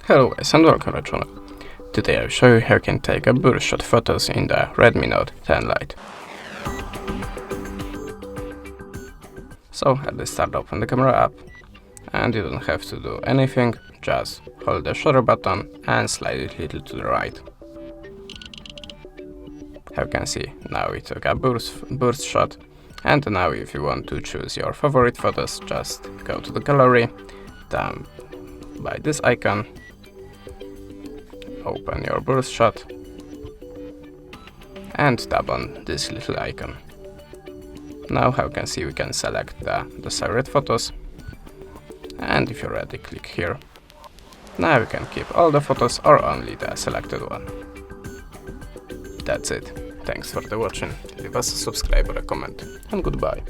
Hello guys and welcome to the channel. Today I will show you how you can take a burst shot photos in the Redmi Note 10 Lite. So at the start, open the camera app, and you don't have to do anything, just hold the shutter button and slide it a little to the right. As you can see, now we took a burst shot, and now if you want to choose your favorite photos, just go to the gallery, then by this icon, open your burst shot and tap on this little icon. Now as you can see, we can select the desired photos, and if you're ready, click here. Now you can keep all the photos or only the selected one. That's it. Thanks for the watching. Leave us a subscribe or a comment, and goodbye.